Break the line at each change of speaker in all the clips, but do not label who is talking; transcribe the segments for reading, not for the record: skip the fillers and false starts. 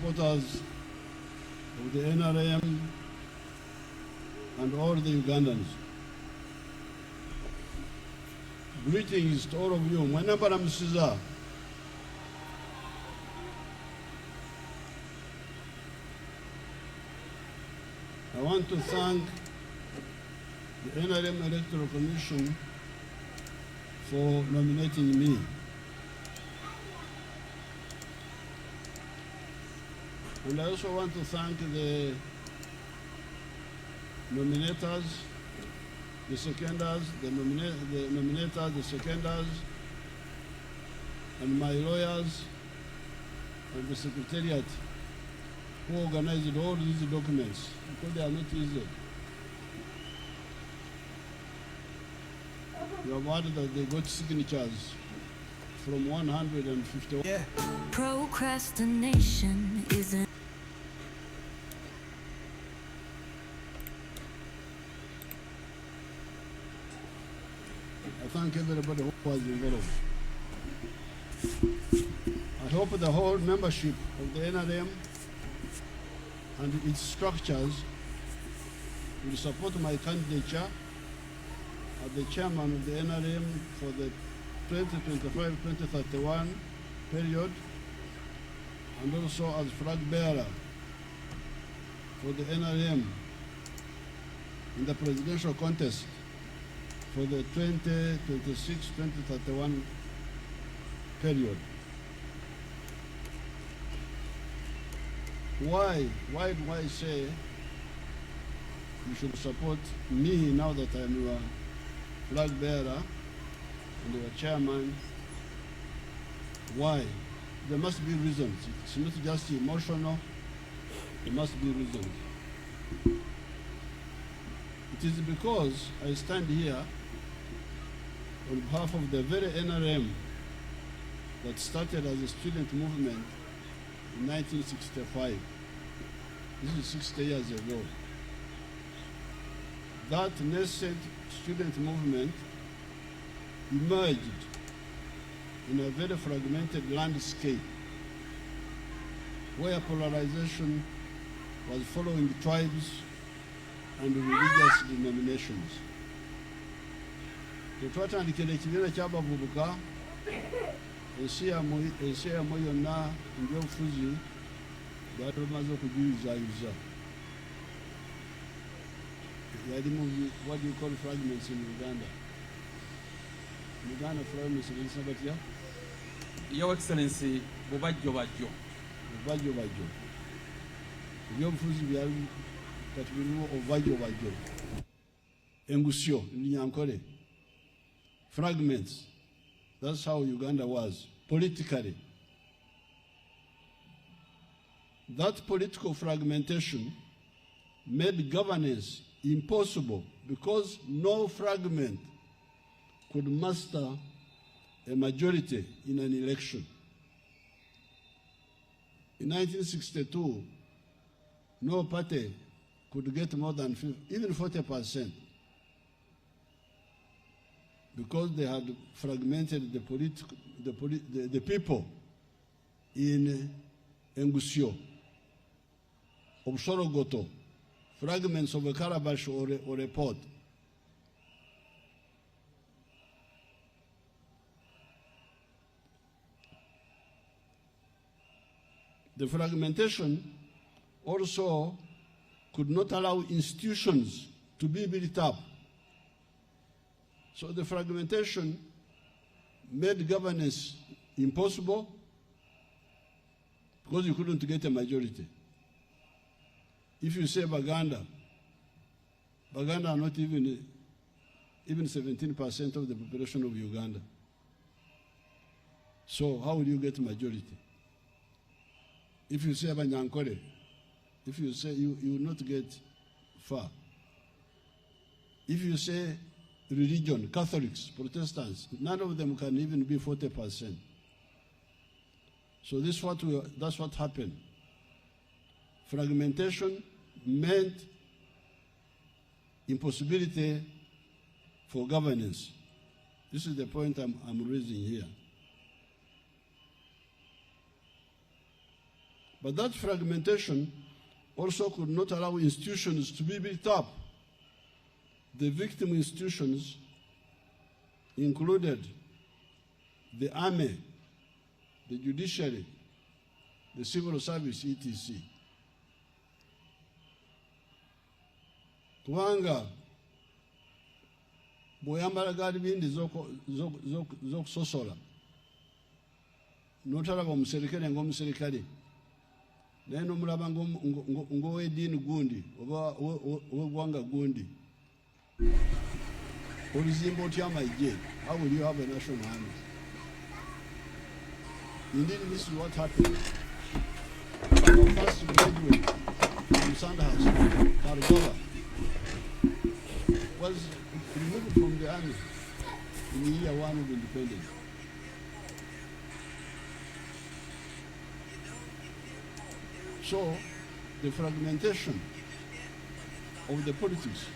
supporters of the NRM and all the Ugandans. Greetings to all of you. Mwanambala Musiza. I want to thank the NRM Electoral Commission for nominating me. And I also want to thank the nominators, the seconders, the nominators, the seconders, and my lawyers, and the secretariat who organized all these documents, because they are not easy. You have heard that they got signatures from 151.
Yeah.
Procrastination isn't.
I thank everybody who was involved. I hope the whole membership of the NRM and its structures will support my candidature as the chairman of the NRM for the 2025-2031 period, and also as flag bearer for the NRM in the presidential contest for the 2026-2031 period. Why do I say you should support me now that I'm your flag bearer and your chairman? Why? There must be reasons. It's not just emotional. There must be reasons. It is because I stand here on behalf of the very NRM that started as a student movement in 1965. This is 60 years ago. That nascent student movement emerged in a very fragmented landscape where polarization was following tribes and religious denominations. Twatandikira ekibiina ky'abavubuka ensi yammwe yonna ng'obufuzi bwali bumaze okugiyuzayuza. Yalimu, what do you call fragments in Uganda? In Uganda, fragments in Sabatia?
Your Excellency, Bobajjo Bajjo.
Bobajjo Bajjo. Ebyobufuzi byali kati birimu obubajjo bajjo. Engusyo, Nyankole. Fragments. That's how Uganda was, politically. That political fragmentation made governance impossible because no fragment could master a majority in an election. In 1962, no party could get more than even 40%. Because they had fragmented the people in Engusyo, Obsorogoto, fragments of a calabash or a pot. The fragmentation also could not allow institutions to be built up. So the fragmentation made governance impossible because you couldn't get a majority. If you say Baganda are not even 17% of the population of Uganda. So how will you get a majority? If you say Banyankore, if you say you will not get far. If you say religion, Catholics, Protestants, none of them can even be 40%. So that's what happened. Fragmentation meant impossibility for governance. This is the point I'm raising here. But that fragmentation also could not allow institutions to be built up. The victim institutions included the army, the judiciary, the civil service, etc. Kubanga bw'oyambala gaalibindi z'okusosola n'otalaba omuserikale ng'omuserikale naye n'omulaba ng'ow'eddiini gundi oba ow'eggwanga gundi oluzimba otya amagye. How will you have a national army? Indeed, this is what happened. Our first graduate from Sandhouse, Kargova, was removed from the army in the year 1 of independence. So, the fragmentation of the politics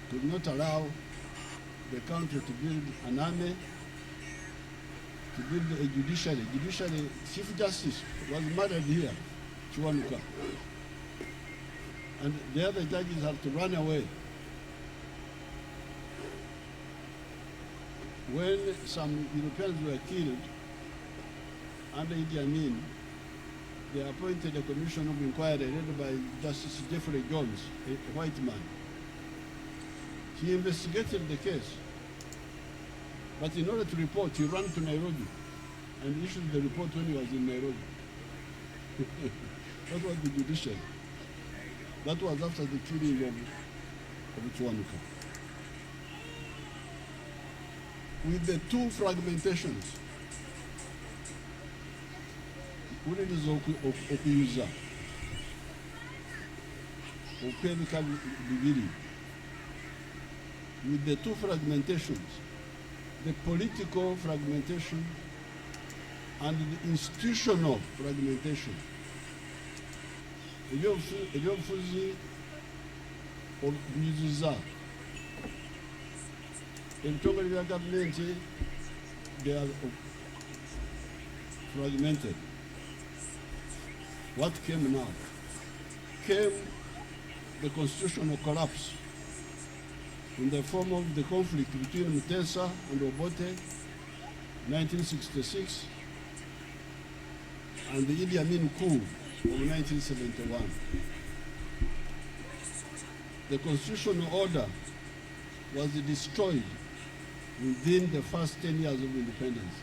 could not allow the country to build an army, to build a judiciary. Judiciary, Chief Justice was murdered here, Chiwanuka. And the other judges had to run away. When some Europeans were killed under Idi Amin, they appointed a commission of inquiry led by Justice Jeffrey Jones, a white man. He investigated the case, but in order to report, he ran to Nairobi and issued the report when he was in Nairobi. That was the judiciary. That was after the killing of Chiwanuka. With the two fragmentations, uliriza okuyuza okwebika bibiri. With the two fragmentations, the political fragmentation and the institutional fragmentation, ebyobufuzi obuyuziza ebitongole bya gavumenti, they are fragmented. What came now? Came the constitutional collapse in the form of the conflict between Mutesa and Obote, 1966, and the Idi Amin coup of 1971. The constitutional order was destroyed within the first 10 years of independence.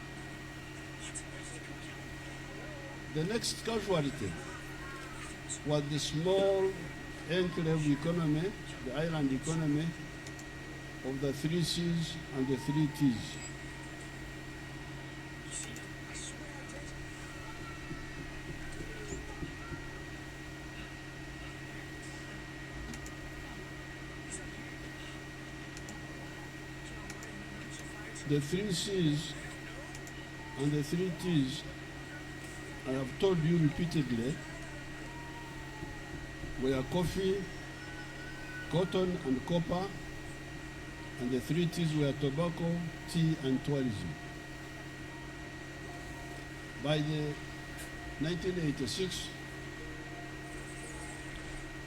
The next casualty was the small enclave economy, the island economy of the 3 Cs and the 3 Ts. The 3 Cs and the 3 Ts, I have told you repeatedly, were coffee, cotton and copper, and the 3 Ts were tobacco, tea and tourism. By the 1986,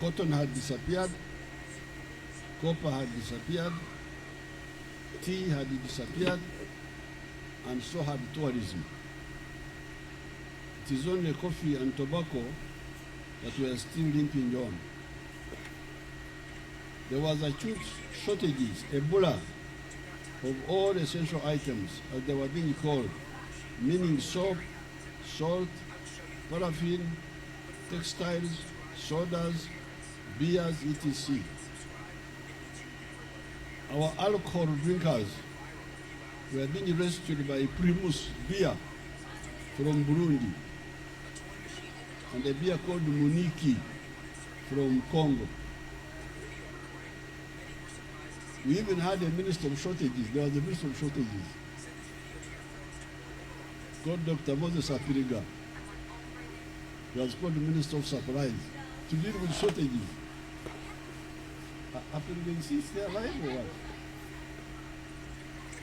cotton had disappeared, copper had disappeared, tea had disappeared, and so had tourism. It is only coffee and tobacco that were still limping on. There was acute shortages, Ebola, of all essential items, as they were being called, meaning soap, salt, paraffin, textiles, sodas, beers, etc. Our alcohol drinkers were being rescued by Primus beer from Burundi and a beer called Muniki from Congo. We even had a minister of shortages. There was a minister of shortages called Dr. Moses Apiriga. He was called the Minister of Supplies to deal with shortages. Apiriga, is he still alive or what?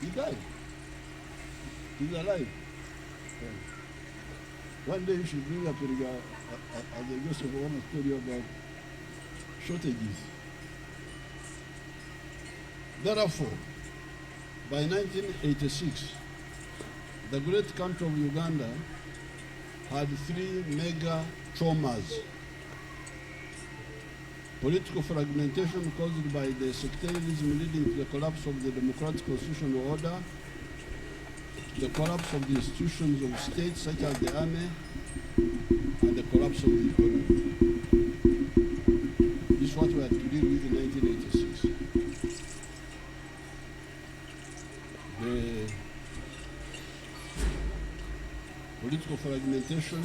He died. He's alive. One day you should bring up as a Joseph Obama story about shortages. Therefore, by 1986, the great country of Uganda had three mega traumas. Political fragmentation caused by the sectarianism leading to the collapse of the democratic constitutional order, the collapse of the institutions of state such as the army, and the collapse of the economy. This is what we had to deal with in 1986. The political fragmentation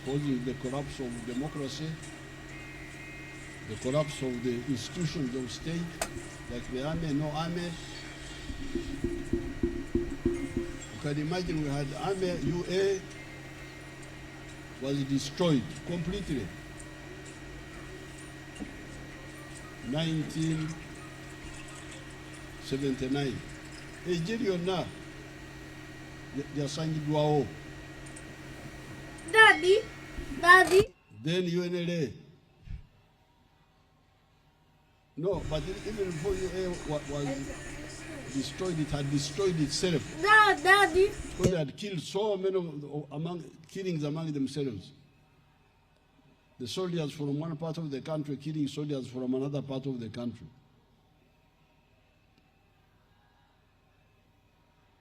causing the collapse of democracy, the collapse of the institutions of state, like the army, no army. You can imagine we had army, UA was destroyed completely. 1979. Nigeria na yasangidwawo.
Daddy.
Then UNLA. No, but even before UA was destroyed, it had destroyed itself.
Daddy.
Because they had killed so many killings among themselves. The soldiers from one part of the country killing soldiers from another part of the country.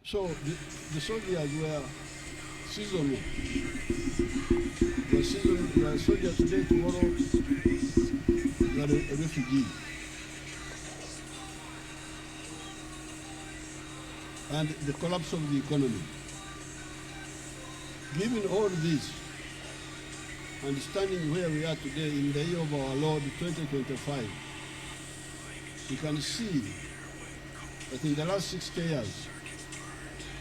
So the soldiers were seasonal. You are a soldier today, tomorrow you are a refugee. And the collapse of the economy. Given all this, and standing where we are today in the year of our Lord 2025, you can see that in the last 60 years,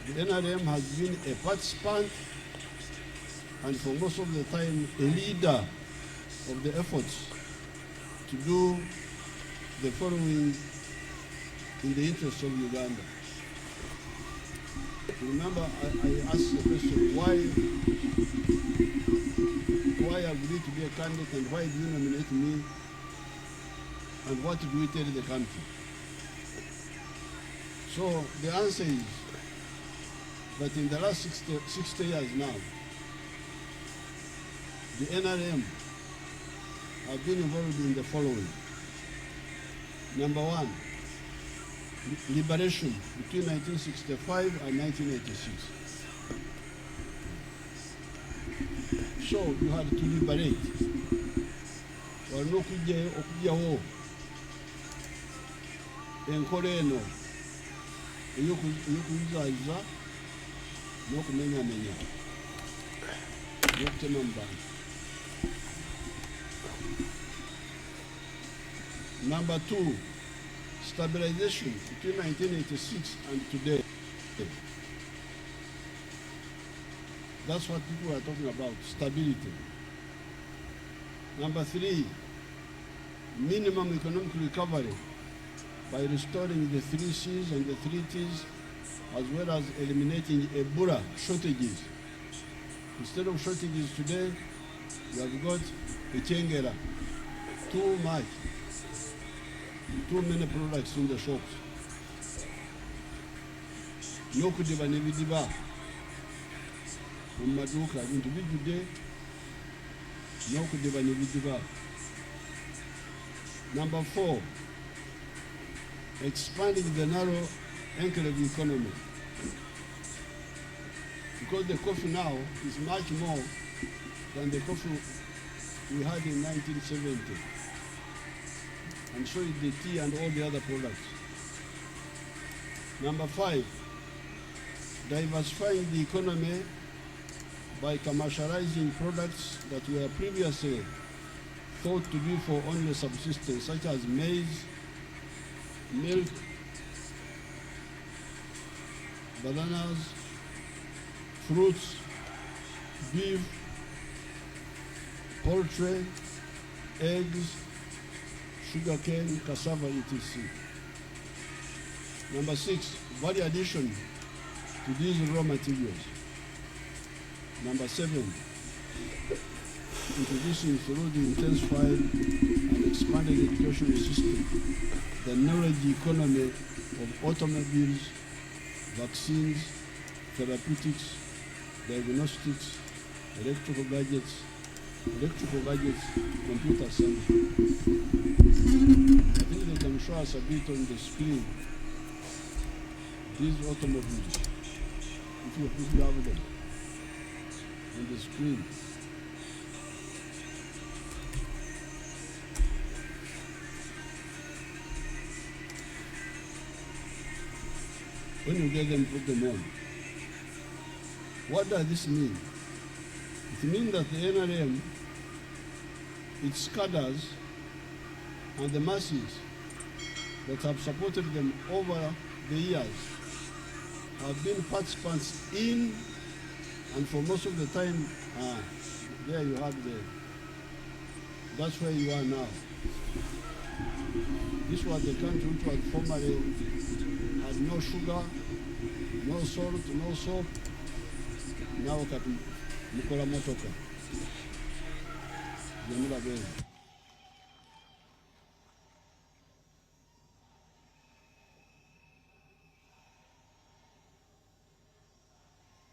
the NRM has been a participant and for most of the time a leader of the efforts to do the following in the interest of Uganda. Remember, I asked the question, why agree to be a candidate and why do you nominate me and what do we tell the country? So the answer is that in the last 60 years now, the NRM have been involved in the following. Number one, liberation between 1965 and 1986. So you had to liberate. Walina okujjawo enkola eno ey'okuyuzaayuza n'okumenyaamenya n'okutema mu bantu. Number two, stabilization between 1986 and today. That's what people are talking about, stability. Number three, minimum economic recovery by restoring the 3 C's and the 3 T's, as well as eliminating Ebola shortages. Instead of shortages today, we have got a chengera, too much, too many products in the shops. N'okudiba n'ebidiba mu maduuka ebintu bijjudde n'okudiba n'ebidiba. Number four, expanding the narrow enclave economy. Because the coffee now is much more than the coffee we had in 1970. And so is the tea and all the other products. Number five, diversifying the economy by commercializing products that were previously thought to be for only subsistence, such as maize, milk, bananas, fruits, beef, poultry, eggs, sugarcane, cassava, etc. Number six, value addition to these raw materials. Number 7, introducing through the intensified and expanded educational system the knowledge economy of automobiles, vaccines, therapeutics, diagnostics, electrical gadgets, computer assembly. I think they can show us a bit on the screen. These automobiles, if you have them on the screen. When you get them, put them on. What does this mean? It means that the NRM, its cadres, and the masses that have supported them over the years have been participants in, and for most of the time, there you have that's where you are now. This was the country which was formerly had no sugar, no salt, no soap. Now kati mukola motoka. Jamila bezi.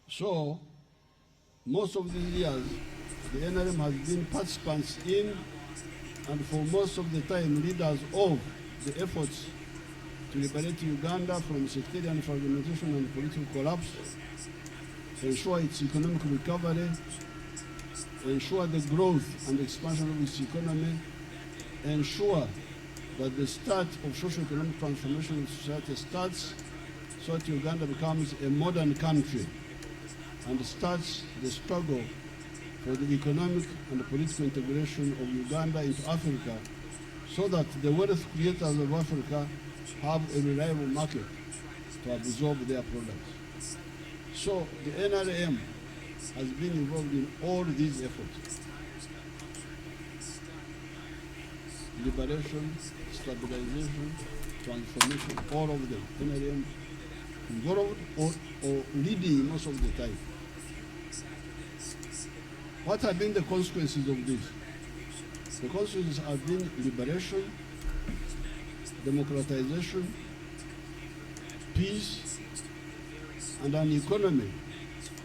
So, most of these years, the NRM has been participants in, and for most of the time, leaders of the efforts to liberate Uganda from sectarian fragmentation and political collapse, ensure its economic recovery, ensure the growth and expansion of its economy, ensure that the start of socio-economic transformation of society starts so that Uganda becomes a modern country and starts the struggle for the economic and political integration of Uganda into Africa, so that the wealth creators of Africa have a reliable market to absorb their products. So the NRM has been involved in all these efforts. Liberation, stabilization, transformation, all of them. NRM involved or leading most of the time. What have been the consequences of this? The consequences have been liberation, democratization, peace, and an economy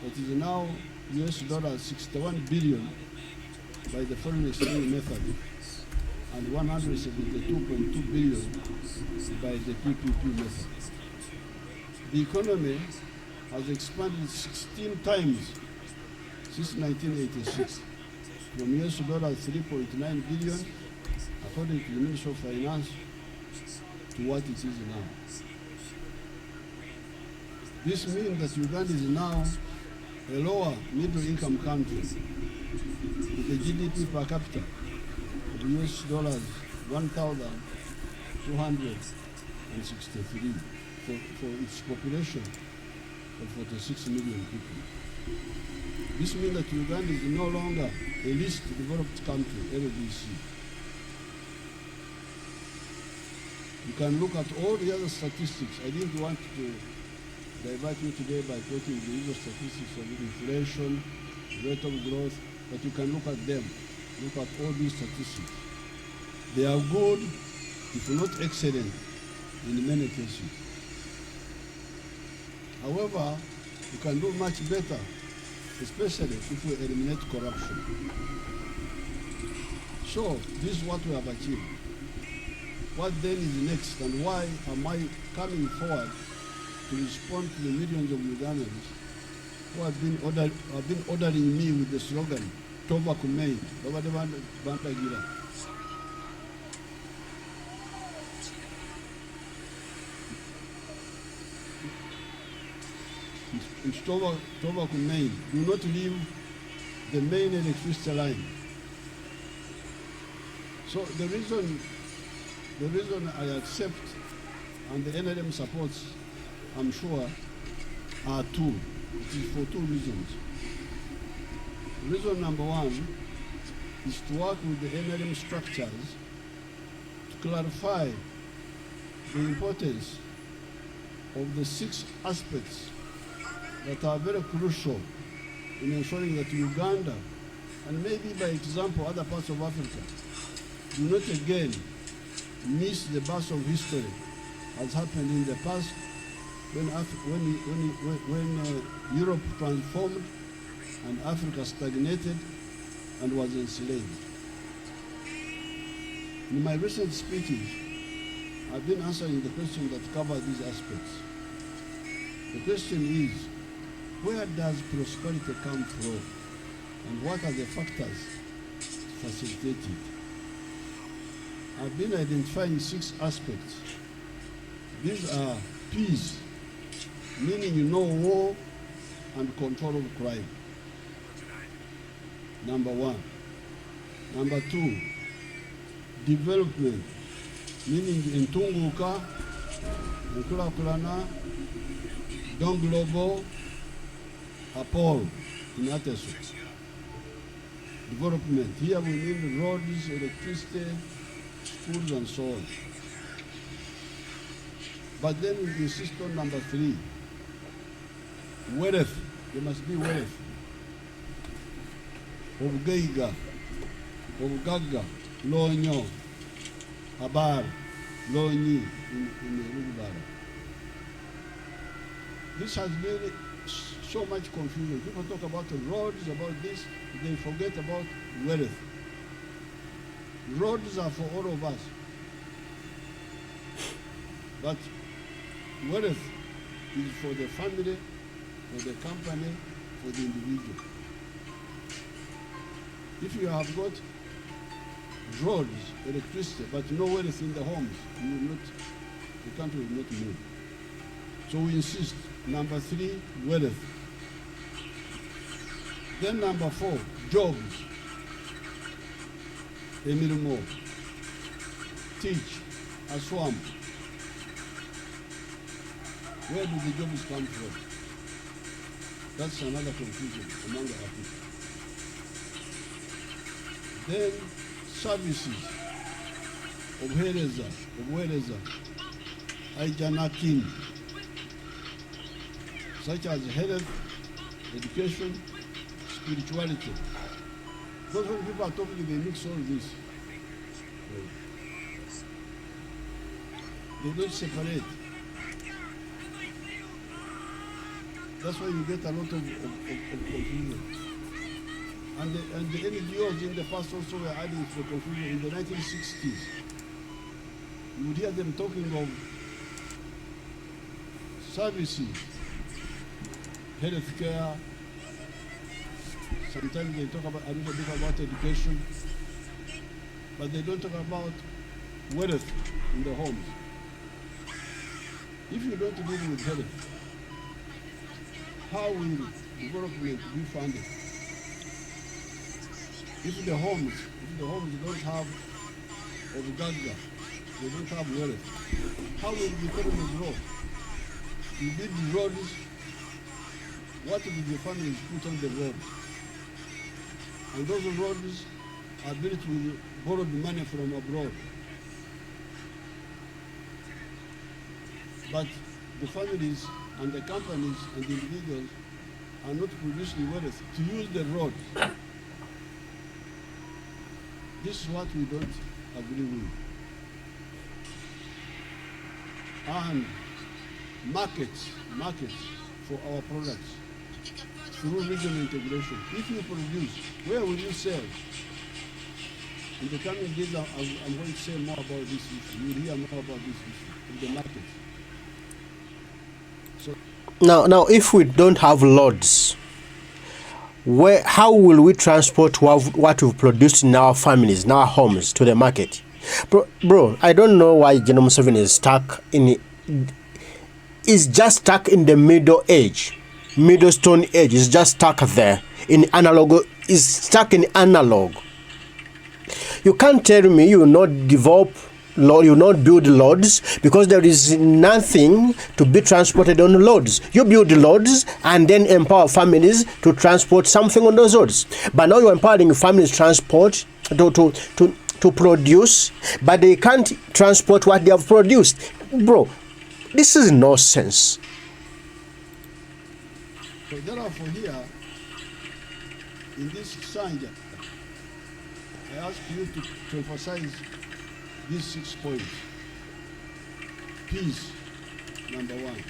that is now $61 billion by the foreign exchange method and 172.2 billion by the PPP method. The economy has expanded 16 times since 1986, from $3.9 billion, according to the Ministry of Finance, to what it is now. This means that Uganda is now a lower middle-income country with a GDP per capita of $1,263 for its population of 46 million people. This means that Uganda is no longer a least developed country, LDC. You can look at all the other statistics. I didn't want to divert you today by quoting the usual statistics of inflation, rate of growth, but you can look at them. Look at all these statistics. They are good, if not excellent, in many cases. However, you can do much better, especially if we eliminate corruption. So, this is what we have achieved. What then is next, and why am I coming forward to respond to the millions of Ugandans who have been ordering me with the slogan, Tova Kumei, Bandagira. It's Tova Kumei. Do not leave the main electricity line. So the reason I accept and the NRM supports, I'm sure, are two. It is for two reasons. Reason number one is to work with the NRM structures to clarify the importance of the 6 aspects that are very crucial in ensuring that Uganda, and maybe by example other parts of Africa, do not again miss the bus of history as happened in the past when Europe transformed and Africa stagnated and was enslaved. In my recent speeches, I've been answering the questions that cover these aspects. The question is, where does prosperity come from? And what are the factors to facilitate it? I've been identifying 6 aspects. These are peace, meaning war and control of crime. Number 1. Number 2, development, meaning entunguka, enkulakulana, don global, apol, in Atesu. Development, here we need roads, electricity, schools and so on. But then we insist on number 3, wealth, there must be wealth. Obugaiga, Obugaga, Lonyo, Abar, Lonyi in the Rubara. This has been so much confusion. People talk about the roads, about this, they forget about wealth. Roads are for all of us. But wealth is for the family, for the company, for the individual. If you have got roads, electricity, but no wealth in the homes, the country will not move. So we insist, number 3, wealth. Then number 4, jobs. Emilimo, teach, a swamp. Where do the jobs come from? That's another confusion among our people. Then services, obwereza, aijanakin, such as health, education, spirituality. Because when people are talking, they mix all this. They don't separate. That's why you get a lot of confusion. And the NGOs in the past also were adding to the confusion. In the 1960s, you would hear them talking of services, healthcare. Sometimes they talk about a little bit about education, but they don't talk about wealth in the homes. If you don't deal with health, how will development be funded? If the homes don't have Obugaga, they don't have wealth, how will the economy grow? You build the roads, what will the families put on the road? And those roads are built with borrowed money from abroad. But the families and the companies and the individuals are not producing wealth to use the road. This is what we don't agree with. And markets for our products through regional integration. If you produce, where will you sell? In the coming days, I'm going to say more about this issue. You'll hear more about this issue in the markets. So
now, if we don't have loads, how will we transport what we've produced in our families, in our homes, to the market? Bro, I don't know why General Museveni is just stuck in the middle stone age. Is just stuck there in analog. Is stuck in analog. You can't tell me you will not develop, you will not build loads because there is nothing to be transported on loads. You build loads and then empower families to transport something on those loads. But now you're empowering families transport to produce, but they can't transport what they have produced. Bro, this is nonsense.
So therefore here, in this Sanja, I ask you to emphasize these 6 points. Peace, number 1.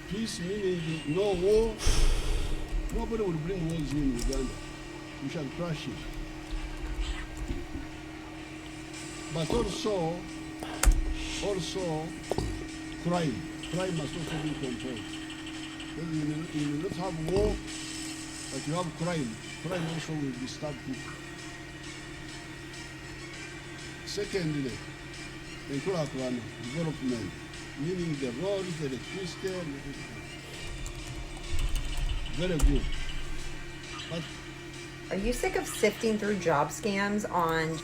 Peace meaning no war. Nobody will bring wars in Uganda. We shall crush it. But also crime. Crime must also be controlled. You will not have war, but you have crime. Crime also will disturb people. Secondly, development, meaning the roads, the electricity, very good. But
are you sick of sifting through job scams on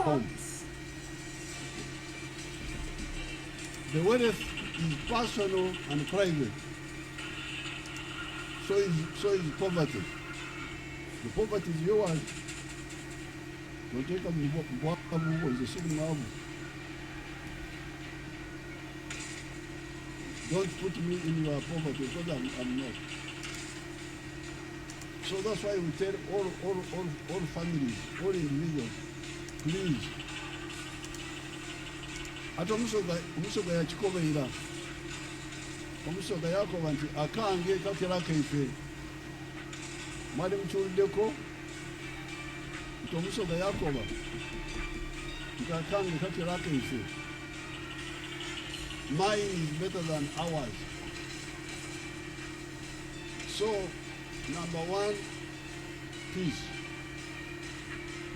homes? The wealth is personal and private. So is poverty. The poverty is yours. Don't take a signal. Don't put me in your poverty because I'm not. So that's why we tell all families, all individuals, please. Ati omusoga yakikobeera. Omusoga yakoba nti akange kakera kaife. Mwali mukiwuliddeko nti omusoga yakoba nti akange kakera kaife. Mine is better than ours. So, number 1, peace.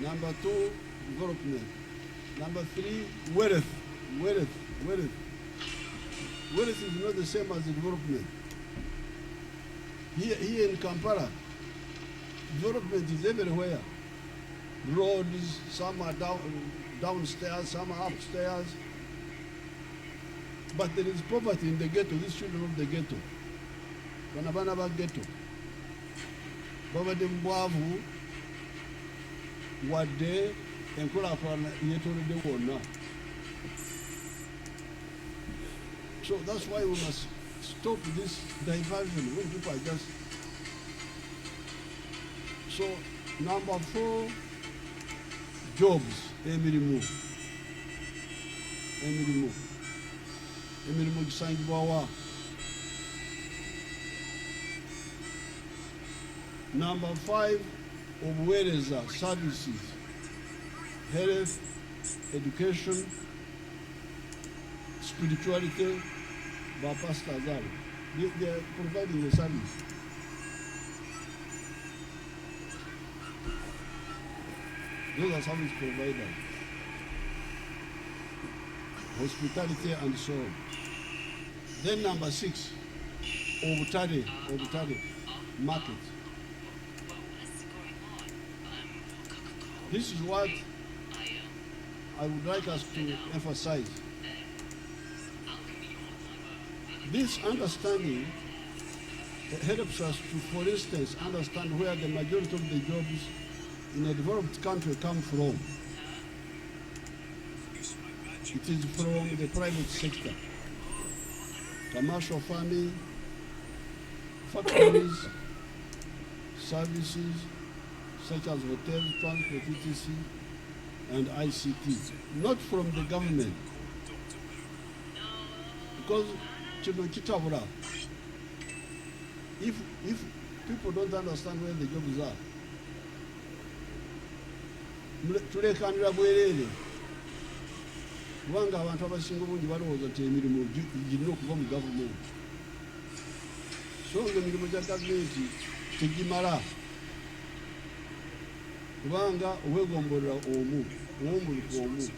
Number 2, development. Number 3, wealth. Wealth is not the same as development. Here in Kampala, development is everywhere. Roads, some are downstairs, some are upstairs. But there is poverty in the ghetto, these children of the ghetto. Banabana ba ghetto. Babade mbwavu wadde enkulaakulana yeetoolodde wonna. So that's why we must stop this diversion when people are just. So number 4, jobs, emirimu gisangibwawa. Number 5, obuweereza, services, health, education, spirituality, by pastors are. They are providing a service. Those are service providers. Hospitality and so on. Then number 6, obutale, market. This is what I would like us to emphasize. This understanding helps us to, for instance, understand where the majority of the jobs in a developed country come from. It is from the private sector. Commercial farming, factories, services, such as hotels, transport, etc., and ICT, not from the government. Because if people don't understand where the jobs are, tulekanira bwerere kubanga abantu abasinga obungi balowooza nti emirimu girina okuva mu gavumenti. So emirimu gya gavumenti tegimala kubanga obwegombolera omu omumbuluku omu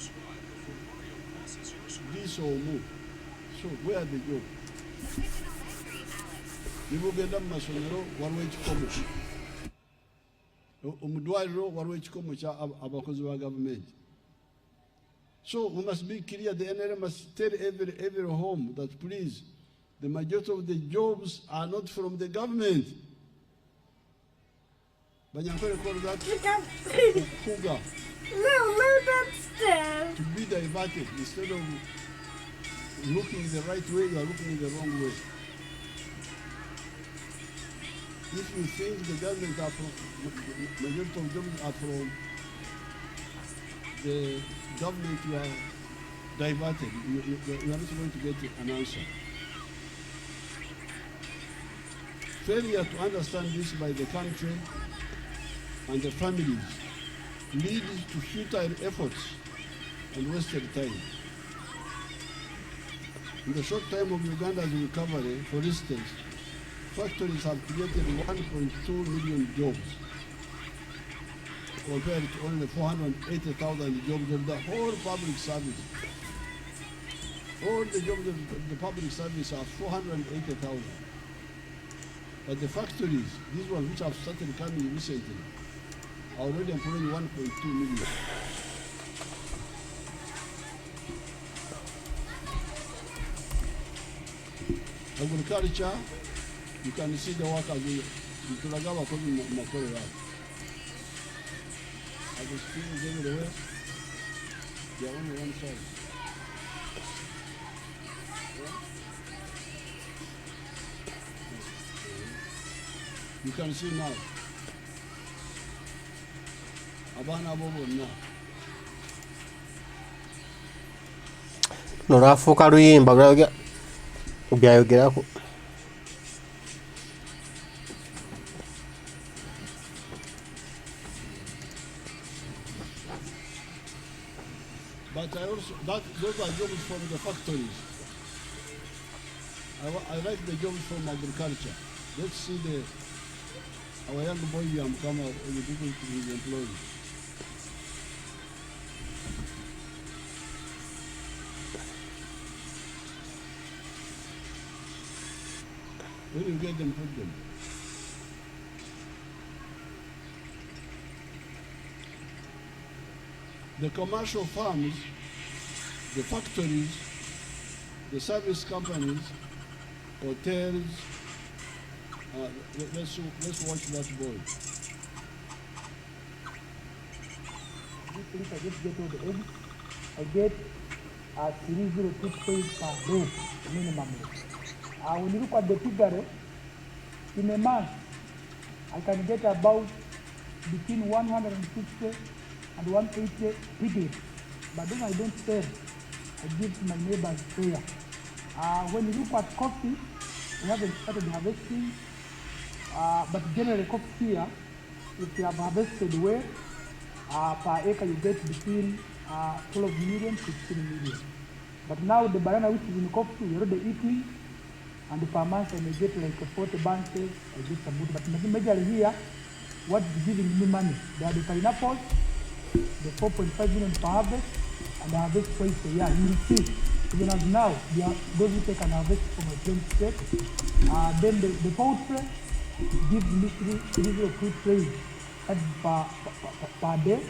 liisa omu. So where are the jobs? Nibugenda mu masomero waliwo ekikomo, omudwaliro waliwo ekikomo kya abakozi ba gavumenti. So we must be clear, the NRM must tell every home that please, the majority of the jobs are not from the government. Banyankole call that cougar.
Let that stand.
To be diverted. Instead of looking the right way, you are looking the wrong way. If you think the government are from, majority of jobs are from the government, you are diverted. You are not going to get an answer. Failure to understand this by the country and the families leads to futile efforts and wasted time. In the short time of Uganda's recovery, for instance, factories have created 1.2 million jobs compared to only 480,000 jobs of the whole public service. All the jobs of the public service are 480,000. But the factories, these ones which have started coming recently, are already employing 1.2 million. Agriculture, you can see the workers in Tulagaba coming Makorera. Are the schools everywhere? They are only one side. You can see now. Abana Bobo now.
Nolwafuuka luyimba byayogerako.
But I also, those are jobs from the factories. I like the jobs from agriculture. Let's see our young boy Yamkama will be able to be employed. When you get them, put them. The commercial farms, the factories, the service companies, hotels. Let's watch that boy.
I just get all the eggs. I get 302 paid per day minimum. When you look at the figure, in a month, I can get about between 150 and 180 piggies. But then I don't sell. I give to my neighbors here. When you look at coffee, we haven't started harvesting. But generally coffee here, if you have harvested well, per acre you get between 12 million to 15 million. But now the banana which is in coffee, we're already eating, and per month I may get like 40 bunches, I get some good. But majorly here, what is giving me money? They are the pineapples, the 4.5 million per harvest, and I harvest twice a year. You will see, even as now, those who take an harvest for my friend's sake. Then the poultry gives me 3 little food trays per day.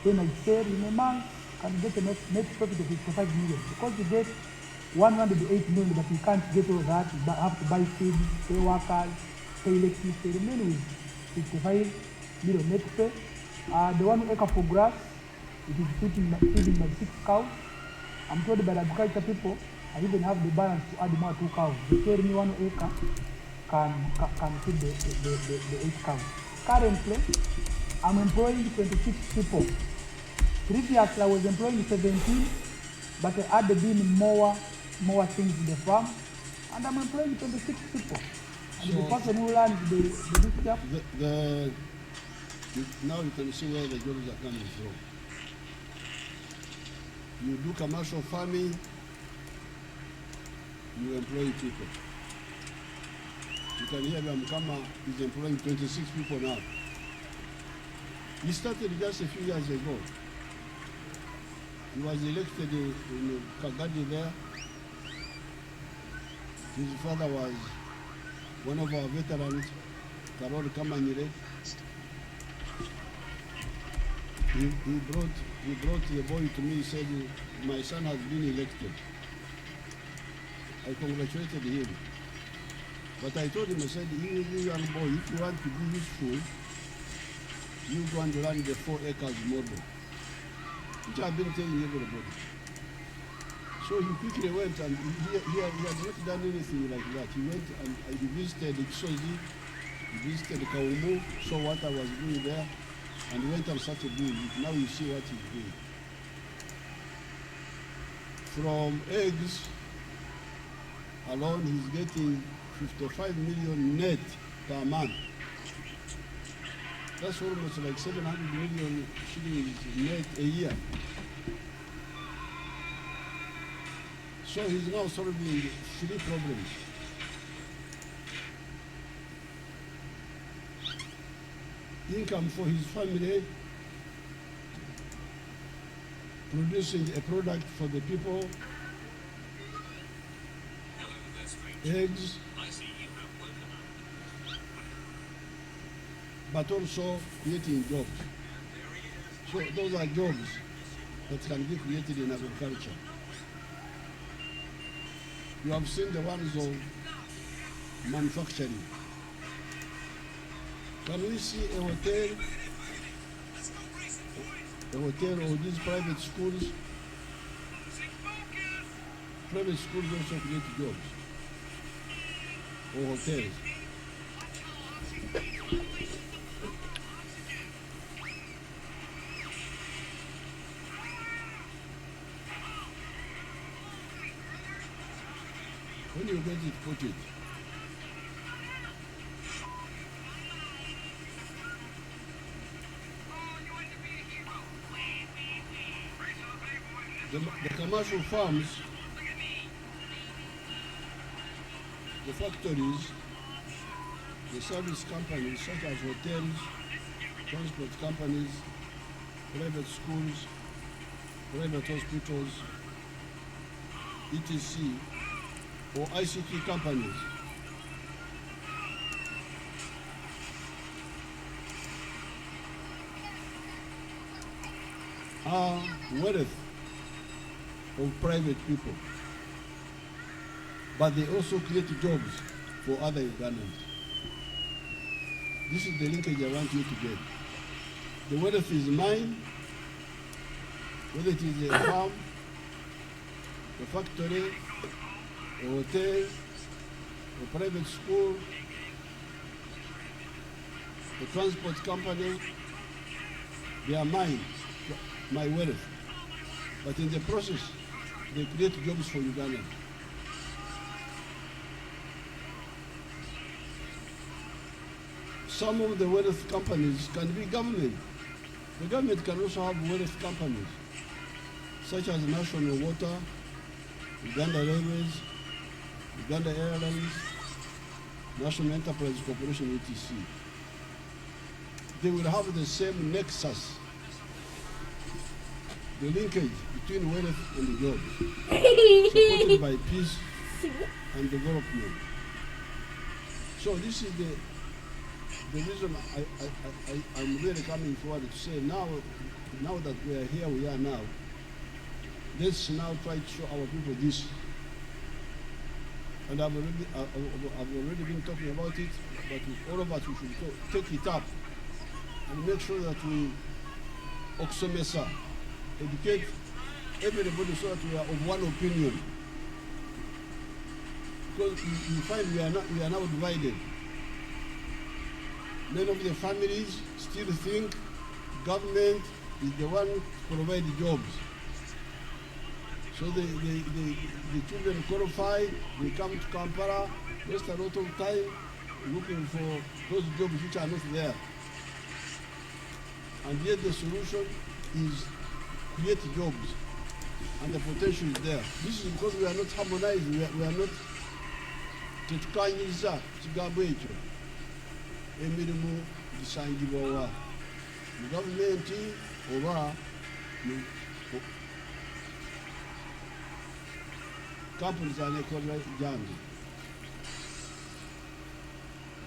Then I sell in a month and get a net profit of 55 million. Because you get 108 million, but you can't get all that. You have to buy feed, pay workers, pay electricity, remain with 55 million net pay. The 1 acre for grass, it is feeding my 6 cows. I'm told by the agriculture people, I even have the balance to add more 2 cows. They tell me 1 acre can feed the 8 cows. Currently, I'm employing 26 people. Previously, I was employing 17, but I added in more things in the farm, and I'm employing 26 people. And so the person who runs the job.
Now you can see where the jobs are coming from. You do commercial farming, you employ people. You can hear Mkama is employing 26 people now. He started just a few years ago. He was elected in Kagadi there. His father was one of our veterans, Karol Kamanyire. He brought the boy to me. He said, my son has been elected. I congratulated him. But I told him, I said, you young boy, if you want to be useful, you go and run the 4 acres model, which I've been telling everybody. So he quickly went, and he had not done anything like that. He went and he visited Sozi, he visited Kaumu, saw what I was doing there, and went and started doing it. Now you see what he's doing. From eggs alone, he's getting 55 million net per month. That's almost like 700 million shillings net a year. So he's now solving 3 problems. Income for his family, producing a product for the people, eggs, but also creating jobs. So those are jobs that can be created in agriculture. You have seen the ones of manufacturing. Can we see a hotel or these private schools? Private schools also create jobs, or hotels. When you get it, put it. The commercial farms, the factories, the service companies such as hotels, transport companies, private schools, private hospitals, etc., or ICT companies. Are wealth of private people, but they also create jobs for other Ugandans. This is the linkage I want you to get. The wealth is mine, whether it is a farm, a factory, a hotel, a private school, a transport company, they are mine, my wealth. But in the process, they create jobs for Ugandans. Some of the wealth companies can be government. The government can also have wealth companies, such as National Water, Uganda Railways, Uganda Airlines, National Enterprise Corporation, etc. They will have the same nexus, the linkage between wealth and jobs, supported by peace and development. So this is the reason I'm really coming forward to say now that we are here, we are now. Let's now try to show our people this. And I've already been talking about it, but all of us, we should take it up and make sure that we oxomesa, educate everybody so that we are of one opinion. Because you find we are now divided. Many of the families still think government is the one to provide jobs. So the children qualify, they come to Kampala, waste a lot of time looking for those jobs which are not there. And yet the solution is create jobs, and the potential is there. This is because we are not harmonized, we are not tetukanyiza kigambo ekyo emirimu gisangibwa wa mu gavumenti oba mu companies and economic jange.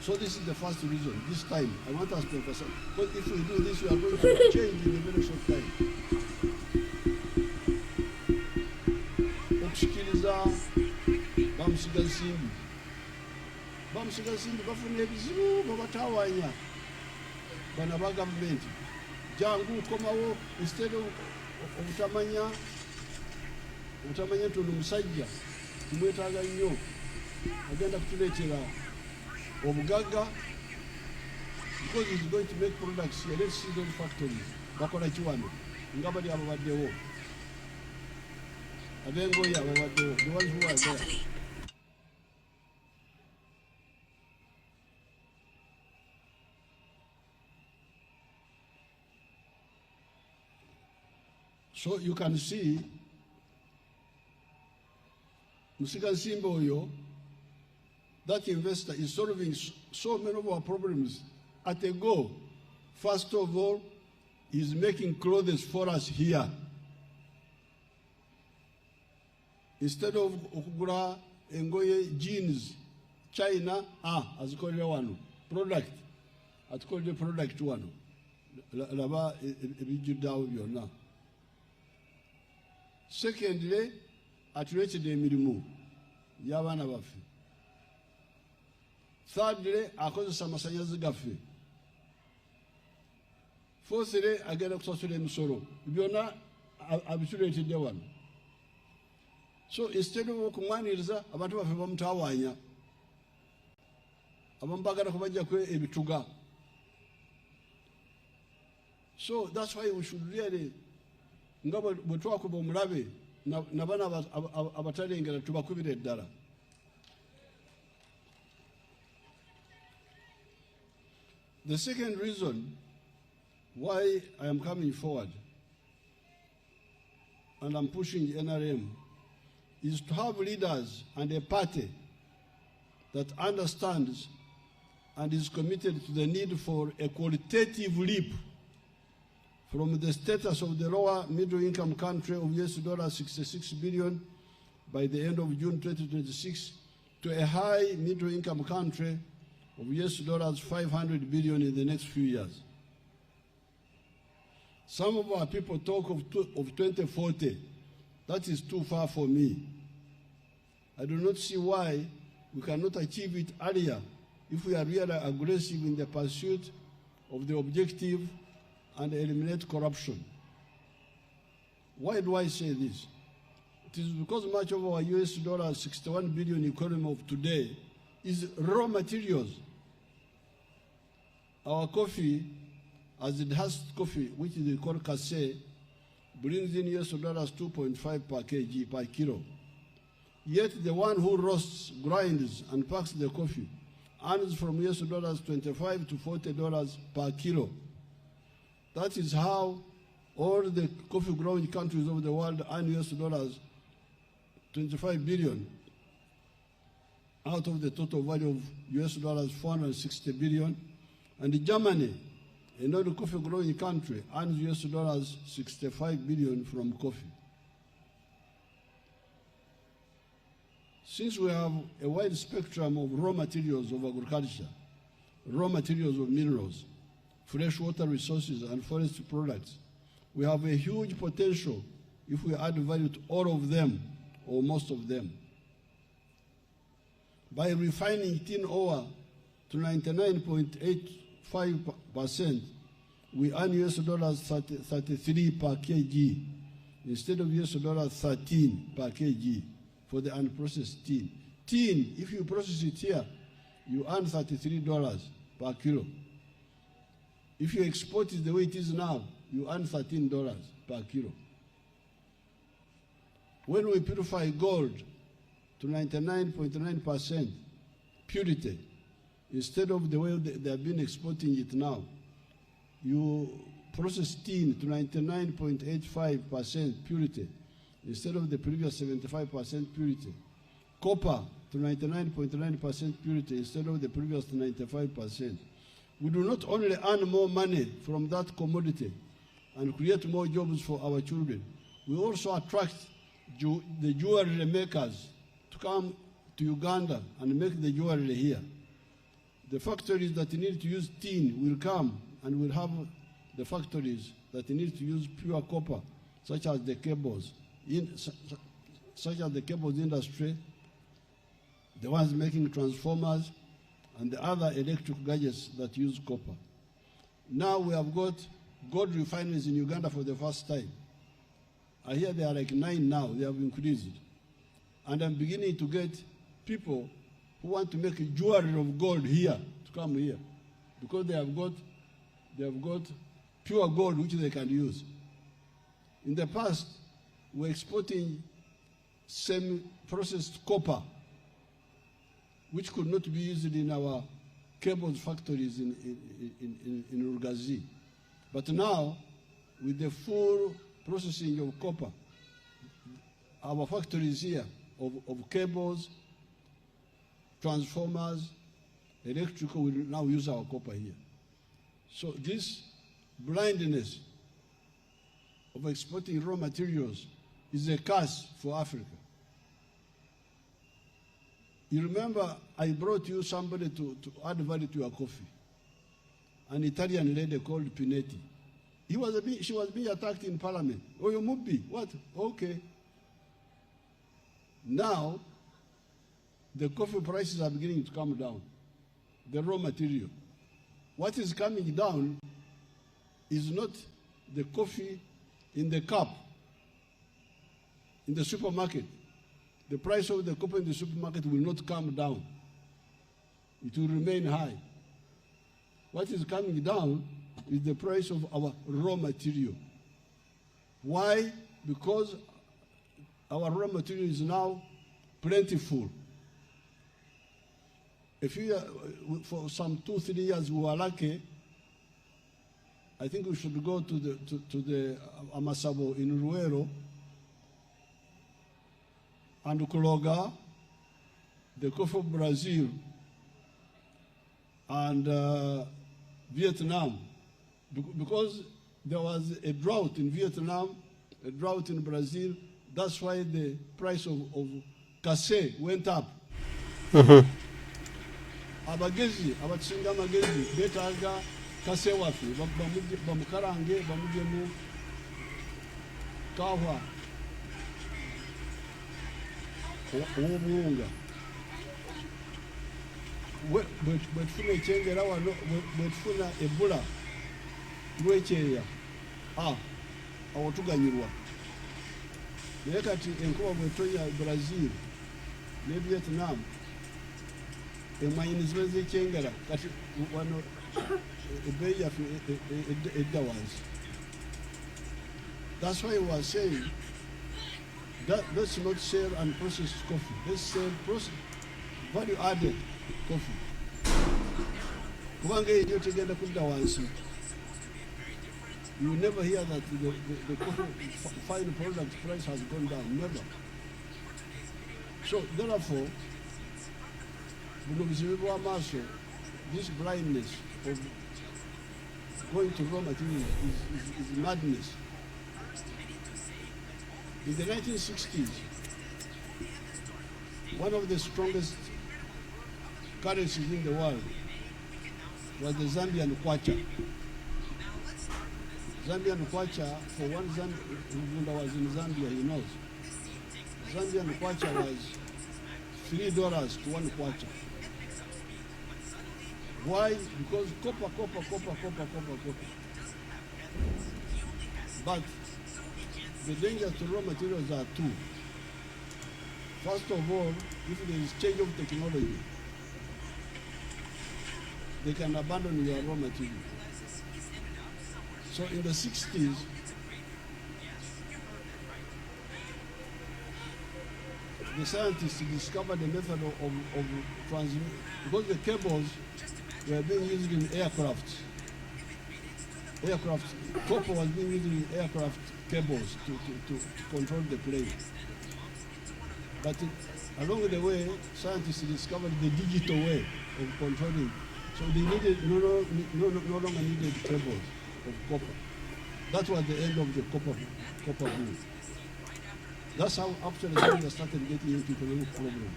So this is the first reason. This time, I want us to emphasize. But if we do this, we are going to change in a very short time. Okusikiriza bamusiga nsimbi bafuna ebizibu babatawanya bana ba gavumenti jangu komawo instead of obutamanya nti ono musajja tumwetaaga nnyo agenda kutuleetera obugagga because he's going to make products here. Let's see those factories bakola kiwano nga bali abo baddewo abengoya abo baddewo the ones who are there. So you can see Musika Nsimba oyo, that investor is solving so many of our problems at a go. First of all, he's making clothes for us here. Instead of okugura engoye jeans, China, azikolera wano. Product. Atukolera product wano. Laba ebijjuddawo byonna. Secondly, atuleetedde emirimu y'abaana baffe. Thirdly, akozesa amasannyalaze gaffe. Fourthly, agenda kusasula emisolo. Byonna abituleetedde wano. So instead of okumwaniriza abantu baffe bamutawaanya. Abamu bagala kubaggyako ebituga. So that's why we should really nga bwe twakuba omulabe nabana abatalengera tubakubira eddala. The second reason why I am coming forward and I'm pushing NRM is to have leaders and a party that understands and is committed to the need for a qualitative leap from the status of the lower middle income country of $66 billion by the end of June 2026 to a high middle income country of $500 billion in the next few years. Some of our people talk of 2040. That is too far for me. I do not see why we cannot achieve it earlier if we are really aggressive in the pursuit of the objective and eliminate corruption. Why do I say this? It is because much of our $61 billion economy of today is raw materials. Our coffee, as it has coffee, which is called cassé, brings in $2.5 per kg, per kilo. Yet the one who roasts, grinds, and packs the coffee earns from $25 to $40 per kilo. That is how all the coffee-growing countries of the world earn $25 billion out of the total value of $460 billion. And Germany, another coffee-growing country, earns $65 billion from coffee. Since we have a wide spectrum of raw materials of agriculture, raw materials of minerals, freshwater resources, and forest products, we have a huge potential if we add value to all of them or most of them. By refining tin ore to 99.85%, we earn $33 per kg instead of $13 per kg for the unprocessed tin. Tin, if you process it here, you earn $33 per kilo. If you export it the way it is now, you earn $13 per kilo. When we purify gold to 99.9% purity, instead of the way they have been exporting it now, you process tin to 99.85% purity instead of the previous 75% purity. Copper to 99.9% purity instead of the previous 95%. We do not only earn more money from that commodity and create more jobs for our children, we also attract the jewelry makers to come to Uganda and make the jewelry here. The factories that need to use tin will come and will have the factories that need to use pure copper, such as the cables, such as the cables industry, the ones making transformers, and the other electric gadgets that use copper. Now we have got gold refineries in Uganda for the first time. I hear there are like 9 now, they have increased. And I'm beginning to get people who want to make jewelry of gold here, to come here. Because they have got pure gold which they can use. In the past, we were exporting semi-processed copper, which could not be used in our cables factories in Rugazi. But now, with the full processing of copper, our factories here of cables, transformers, electrical will now use our copper here. So this blindness of exporting raw materials is a curse for Africa. You remember I brought you somebody to add value to your coffee, an Italian lady called Pinetti. She was being attacked in Parliament. Oh, you Mubi, what? Okay. Now, the coffee prices are beginning to come down, the raw material. What is coming down is not the coffee in the cup, in the supermarket. The price of the coffee in the supermarket will not come down. It will remain high. What is coming down is the price of our raw material. Why? Because our raw material is now plentiful. For some 2-3 years we were lucky. I think we should go to the Amasabo in Ruero and Kuloga, the coffee of Brazil, and Vietnam, because there was a drought in Vietnam, a drought in Brazil. That's why the price of kase went up. Abagezi, abatsinga amagezi, betaga kase wafi, bamukarange, bamugemu kahwa, obuunga. Bwetufuna ekyengera wano, bwetufuna Ebola, lwekyeya, awo tuganyirwa. Naye kati enkuba bwetonya Brazil ne Vietnam, emwanyi zibe zekyengera, kati wano ebbeeyi yaffe edda wansi. That's why we are saying that let's not sell unprocessed coffee. Let's sell value-added coffee. Kubanga eyo tegenda kudda wansi. You will never hear that the coffee final product price has gone down. Never. So therefore, this blindness of going to raw materials is madness. In the 1960s, one of the strongest currencies in the world was the Zambian kwacha. Zambian kwacha, for one Zambian was in Zambia, he knows. Zambian kwacha was $3 to one kwacha. Why? Because copper. But the dangers to raw materials are two. First of all, if there is change of technology, they can abandon your raw material. So in the 60s, the scientists discovered a method of transmit, because the cables were being used in aircraft. Copper was being used in aircraft cables to control the plane. But along the way, scientists discovered the digital way of controlling. So they needed no longer needed cables of copper. That was the end of the copper boom. That's how actually Zambia started getting into economic problem.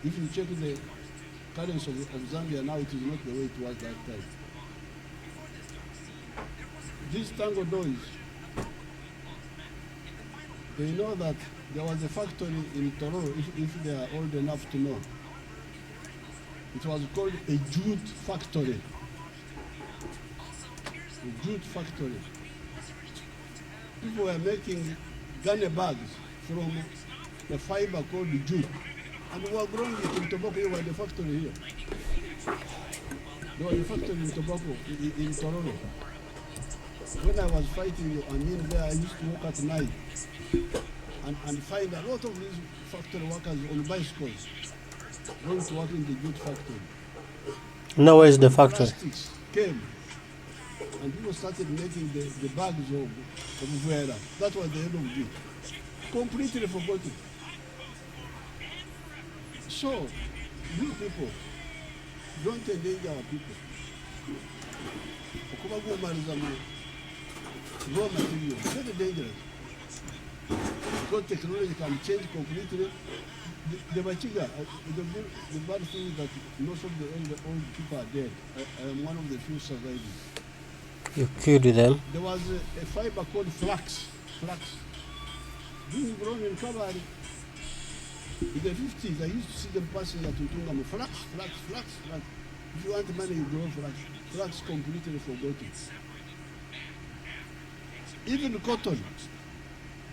If you check the currency of Zambia now, it is not the way it was that time. These Tango Boys, they know that there was a factory in Toro, if they are old enough to know. It was called a jute factory. a jute factory. People were making gunny bags from a fiber called jute. And we were growing it in tobacco. Here was the factory here. There was a factory in tobacco in Toronto. When I was fighting there, I used to walk at night and find a lot of these factory workers on bicycles going to work in the jute factory.
Now where is the factory?
Plastics came and people started making the bags of Vuera. That was the end of jute. Completely forgotten. So, you people, don't endanger our people. Raw material, very dangerous. Because technology can change completely. The Bachiga, the bad thing is that most of the old people are dead. I am one of the few survivors.
You killed them?
There was a fiber called flax. Being grown in Kabari. In the 50s, I used to see them passing at Utungamo. Flax. If you want money, you grow flax. Flax completely forgotten. Even cotton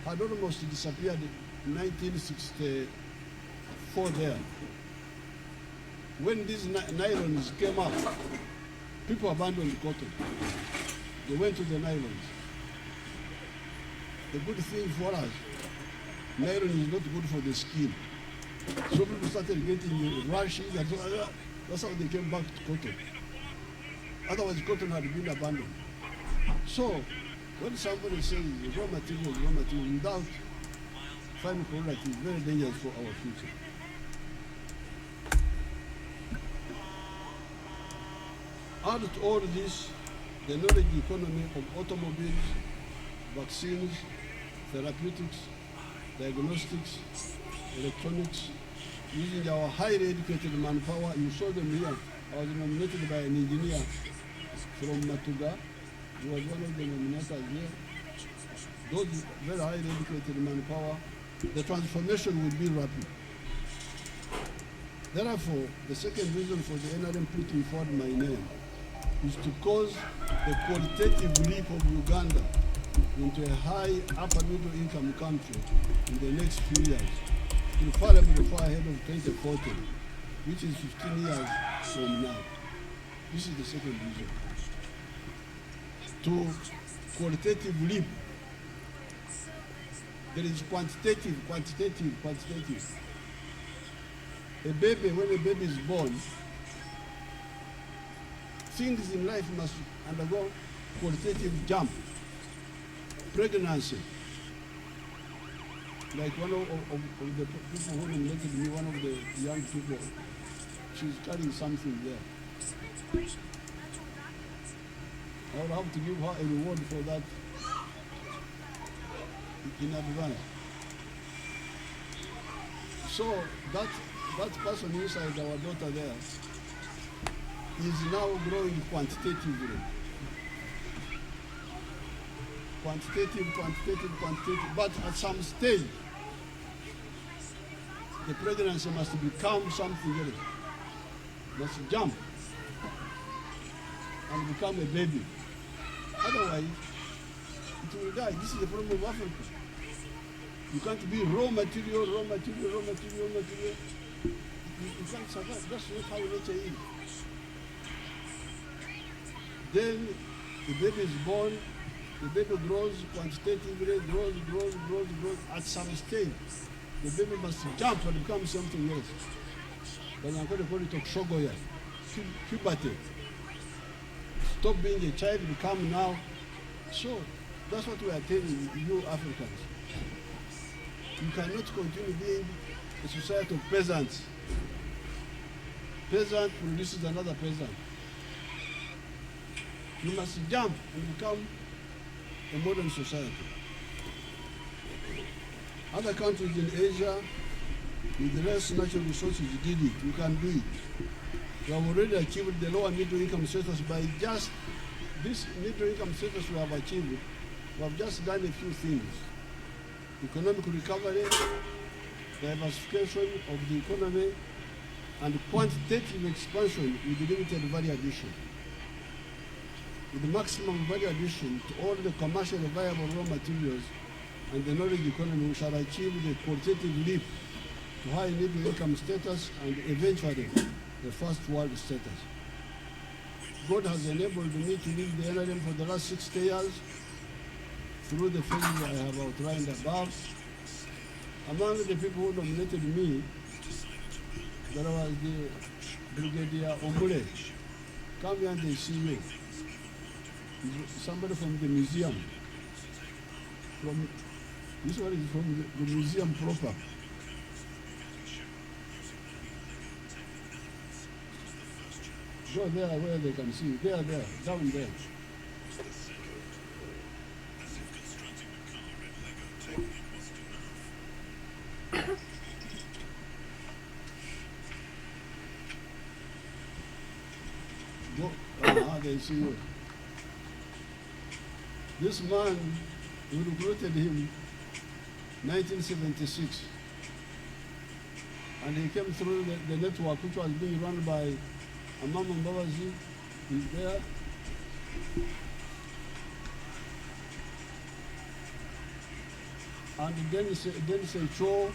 had almost disappeared in 1964 there. When these nylons came up, people abandoned cotton. They went to the nylons. The good thing for us, nylon is not good for the skin. So people started getting rashes, and that's how they came back to cotton. Otherwise, cotton had been abandoned. So, when somebody says raw material without final product is very dangerous for our future. Add to all this, the knowledge economy of automobiles, vaccines, therapeutics, diagnostics, electronics, using our highly educated manpower. You saw them here. I was nominated by an engineer from Matuga. He was one of the nominators here. Those very highly educated manpower, the transformation will be rapid. Therefore, the second reason for the NRM putting forward my name is to cause the qualitative leap of Uganda into a high upper middle income country in the next few years, preferably far ahead of 2040, which is 15 years from now. This is the second reason. To qualitative leap, there is quantitative. A baby, when a baby is born, things in life must undergo qualitative jump. Pregnancy, like one of the people who nominated me, one of the young people, she's carrying something there. I will have to give her a reward for that in advance. So that person inside our daughter there is now growing quantitatively. Quantitative, but at some stage, the pregnancy must become something else. Must jump and become a baby. Otherwise, it will die. This is the problem of Africa. You can't be raw material. You can't survive. That's not how nature is. Then the baby is born, the baby grows quantitatively, grows. At some stage, the baby must jump and become something else. But I'm going to call it Okshogoya, puberty. Stop being a child, become now. So that's what we are telling you Africans. You cannot continue being a society of peasants. Peasant produces another peasant. You must jump and become a modern society. Other countries in Asia, with less natural resources, did it. You can do it. We have already achieved the lower middle income status by just this middle income status we have achieved. We have just done a few things. Economic recovery, diversification of the economy, and quantitative expansion with limited value addition. with the maximum value addition to all the commercially viable raw materials and the knowledge economy, we shall achieve the qualitative leap to high middle income status and eventually the first world status. God has enabled me to lead the NRM for the last 60 years through the phases I have outlined above. Among the people who nominated me, there was the Brigadier Omule. Come here and they see you. Somebody from the museum. This one is from the museum proper. Go there where they can see you. There, down there. Go. They see you. This man, we recruited him 1976. And he came through the network which was being run by Amam Mbabazi. He's there. And Dennis Cho,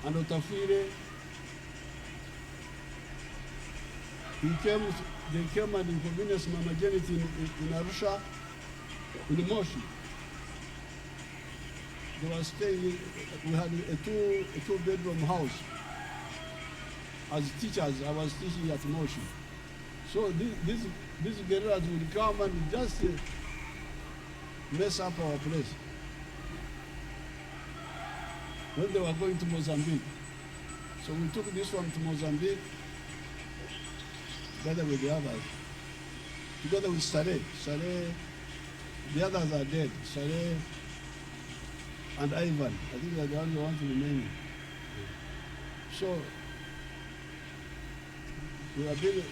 and Otafire. They came and inconvenienced my maternity in Arusha, in Moshi. They were staying, we had a two-bedroom house. As teachers, I was teaching at Moshi. So these guerrillas would come and just mess up our place when they were going to Mozambique. So we took this one to Mozambique, together with the others, together with Saleh, the others are dead, Saleh and Ivan. I think they're the only ones remaining. So we have been,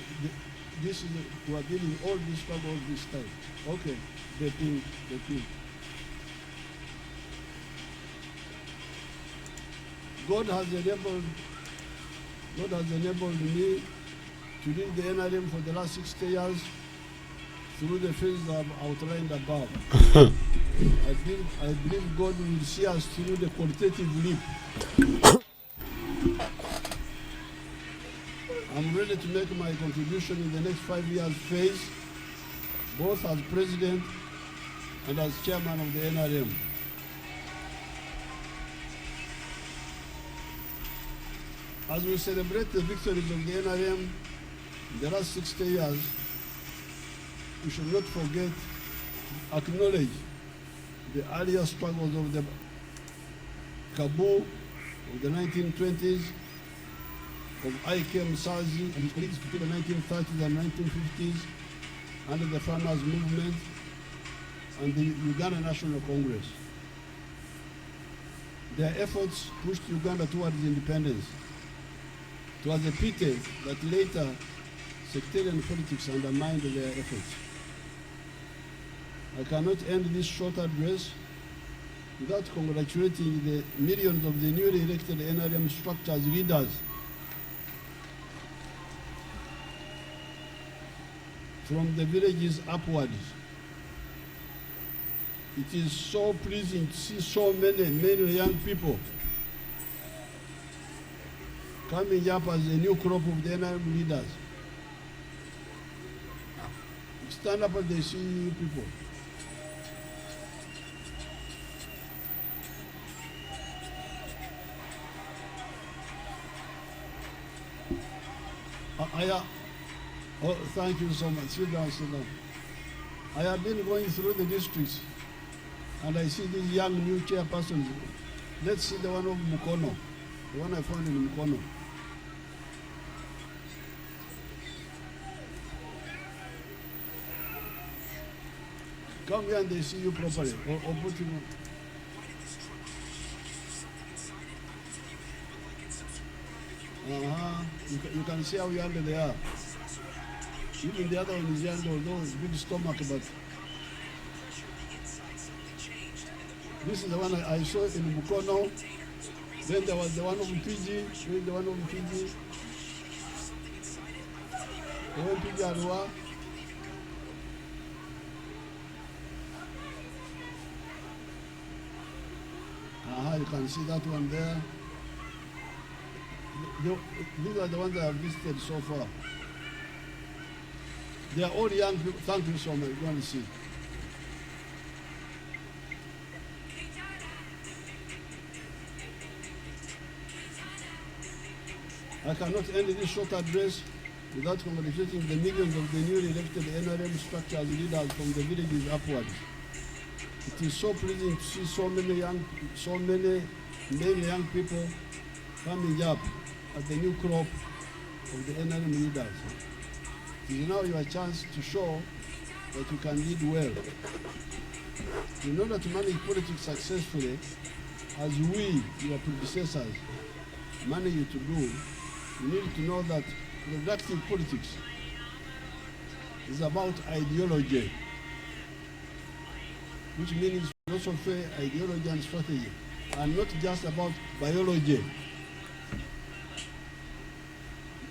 we have been in all this struggle all this time. Okay, the ping. God has enabled me to lead the NRM for the last 60 years through the phases I've outlined above. I believe God will see us through the qualitative leap. I'm ready to make my contribution in the next 5 years phase, both as president and as chairman of the NRM. As we celebrate the victories of the NRM in the last 60 years, we should not forget to acknowledge the earlier struggles of the Kabul of the 1920s, of Ikem Sazi and his colleagues between the 1930s and 1950s, under the Farmers Movement and the Uganda National Congress. Their efforts pushed Uganda towards independence. It was a pity that later sectarian politics undermined their efforts. I cannot end this short address without congratulating the millions of the newly elected NRM structures leaders from the villages upwards. It is so pleasing to see so many young people coming up as a new crop of the NRM leaders. Stand up as they see you people. Oh, thank you so much. Sit down, sit down. I have been going through the districts and I see these young new chairpersons. Let's see the one of Mukono, the one I found in Mukono. Come here and they see you properly, or put you. You can see how young they are. Even the other one is young, although it's big stomach, but this is the one I saw in Mukono. Then there was the one of Fiji, then the one of Fiji. You can see that one there. These are the ones I have visited so far. They are all young people. Thank you so much. Go and see. I cannot end this short address without congratulating the millions of the newly elected NRM structures leaders from the villages upwards. It is so pleasing to see so many mainly young people coming up as the new crop of the NRM leaders. It is now your chance to show that you can lead well. In order to manage politics successfully, as we, your predecessors, manage you to do, you need to know that productive politics is about ideology, which means philosophy, ideology, and strategy, and not just about biology.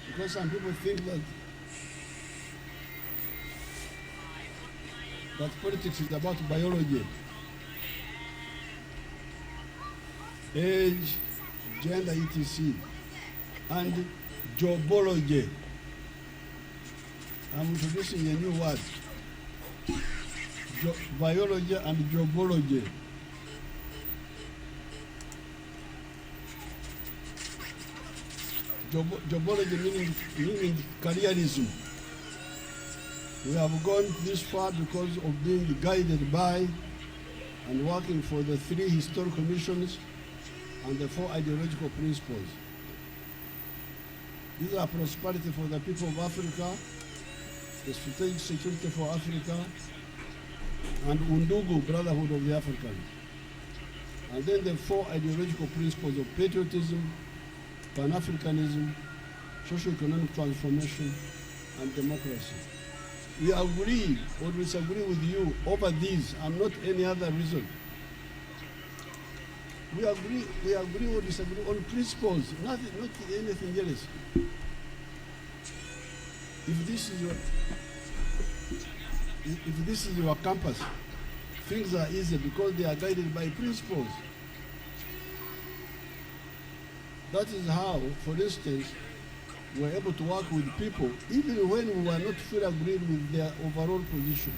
Because some people think that politics is about biology, age, gender, etc., and jobology. I'm introducing a new word, biology and jobology. Jobology meaning careerism. We have gone this far because of being guided by and working for the 3 historical missions and the 4 ideological principles. These are prosperity for the people of Africa, the strategic security for Africa, and Undugu, brotherhood of the Africans. And then the 4 ideological principles of patriotism, Pan-Africanism, socio-economic transformation, and democracy. We agree or disagree with you over these and not any other reason. We agree or disagree on principles, not anything else. If this is your campus, things are easy because they are guided by principles. That is how, for instance, we were able to work with people even when we were not fully agreed with their overall position.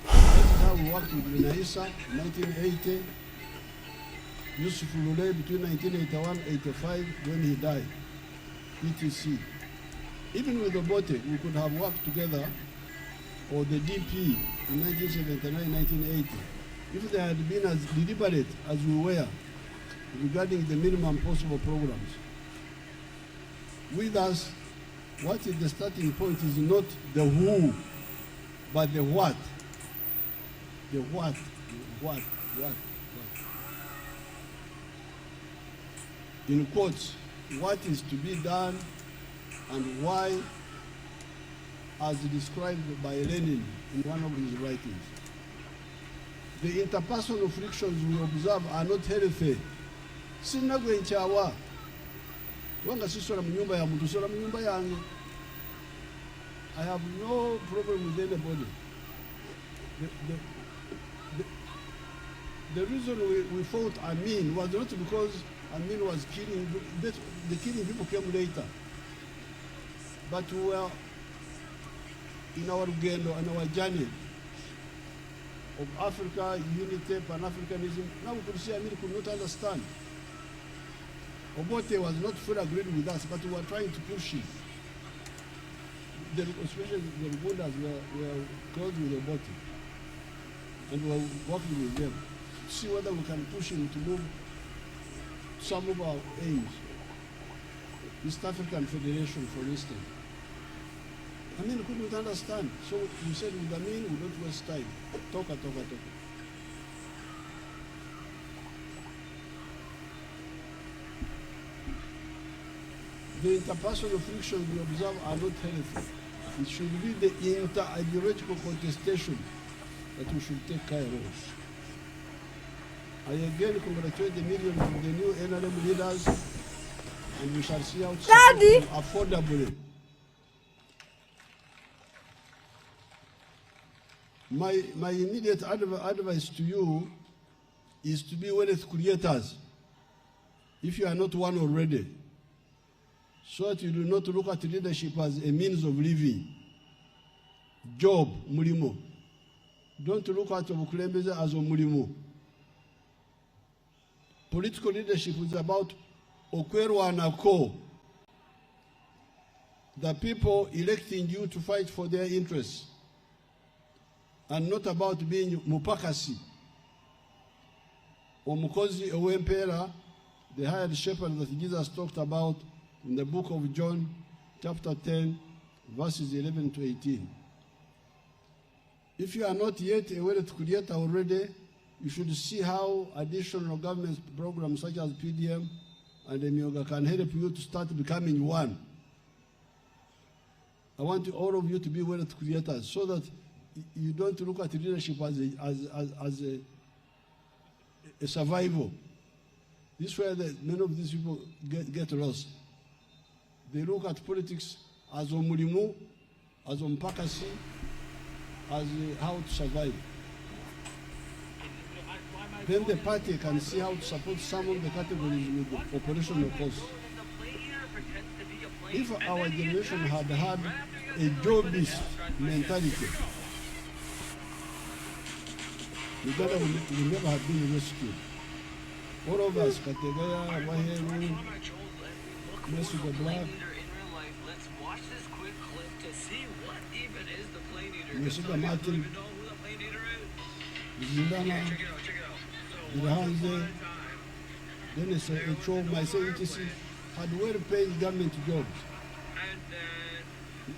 That is how we worked with Renaissa in 1980, Yusuf Lule between 1981-85 when he died, etc. Even with Obote, we could have worked together, or the DP in 1979-1980, if they had been as deliberate as we were regarding the minimum possible programs. With us, what is the starting point is not the who, but the what. The what. In quotes, what is to be done and why, as described by Lenin in one of his writings. The interpersonal frictions we observe are not healthy. Sinagwe nchawa. Wanga sisora mnyumba ya mtu, sora mnyumba yangu. I have no problem with anybody. The reason we fought Amin was not because Amin was killing, the killing people came later. But we were in our Uganda and our journey of Africa, unity, Pan-Africanism. Now we could see Amin could not understand. Obote was not fully agreed with us, but we were trying to push it. Especially the Rugundas were close with Obote. And we were working with them to see whether we can push him to move some of our aims. East African Federation, for instance. Amin couldn't understand. So we said with Amin, we don't waste time. Talk. The interpersonal frictions we observe are not healthy. It should be the inter-ideological contestation that we should take care of. I again congratulate the millions of the new NRM leaders, and we shall see how to support them affordably. My immediate advice to you is to be wealth creators, if you are not one already, so that you do not look at leadership as a means of living. Job, mulimo. Don't look at obukulembeze as omulimo. Political leadership is about okwerwanako. The people electing you to fight for their interests, and not about being mupakasi. Omukozi owempera, the hired shepherd that Jesus talked about in the book of John, chapter 10, verses 11 to 18. If you are not yet a wealth creator already, you should see how additional government programs such as PDM and Emioga can help you to start becoming one. I want all of you to be wealth creators so that you don't look at leadership as a survival. This is where many of these people get lost. They look at politics as omulimu, as ompakasi, as how to survive. Then the party can see how to support some of the categories with operational costs. If our generation had had a jobless mentality, Uganda would never have been rescued. All of us, Kategaya, Waheru, Mesuga Black, Mesuga Martin, Zindana, Irahanze, Dennis Cho, myself, etc., had well-paid government jobs.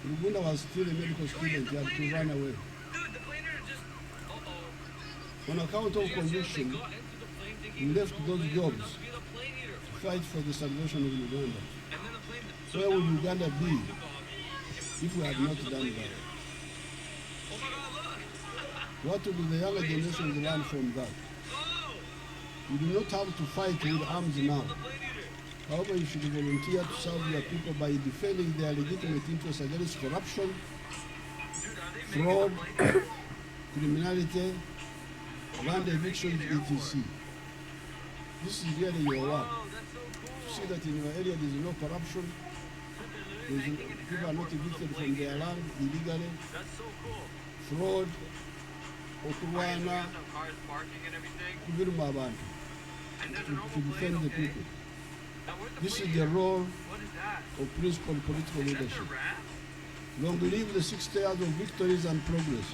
Rugunda was still a medical student, he had to run away. On account of conviction, we left those jobs to fight for the salvation of Uganda. Where would Uganda be if we had not done that? What would the younger generation learn from that? You do not have to fight with arms now. However, you should volunteer to serve your people by defending their legitimate interests against corruption, fraud, criminality, land evictions, etc. This is really your work. To see that in your area there is no corruption, people are not evicted from their land illegally, fraud, okurwana, kubiruma abantu, to defend the people. This is the role of principal political leadership. Long live the 60 years of victories and progress.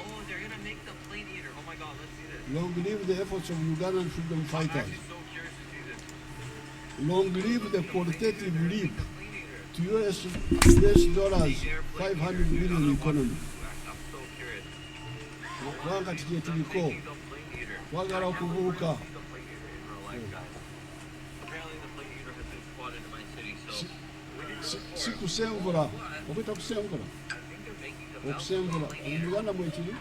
Long live the efforts of Ugandan freedom fighters. Long live the qualitative leap to US dollars 500 billion economy. Wakati tuliko wagala okubuuka si kusembula okwita kusembula okusembula omuganda mwekiri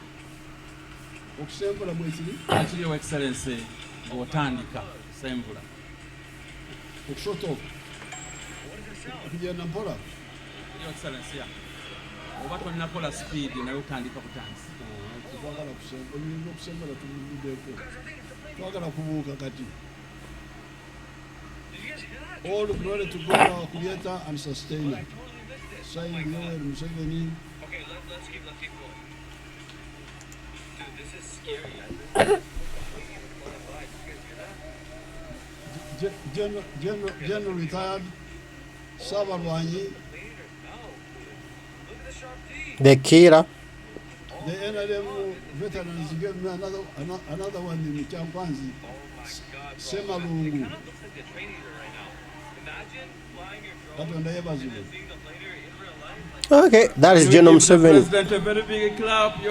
okusembula mwekiri
akiri wa excellency ng'otandika sembula
okushoto okugenda mpola
your excellency oba tonnakola speed naye otandika butandisi
twagala okusembula tubuddeko twagala kubuuka kati. All glory to God, our creator and sustainer. Signed Museveni.
Okay, let's keep going. Dude, this is scary.
General retired, Sabarwanyi.
The Kira.
The NRM veterans gave me another one in Champanzi. Semalungu.
Okay, that is General Museveni.
President, a very big clap.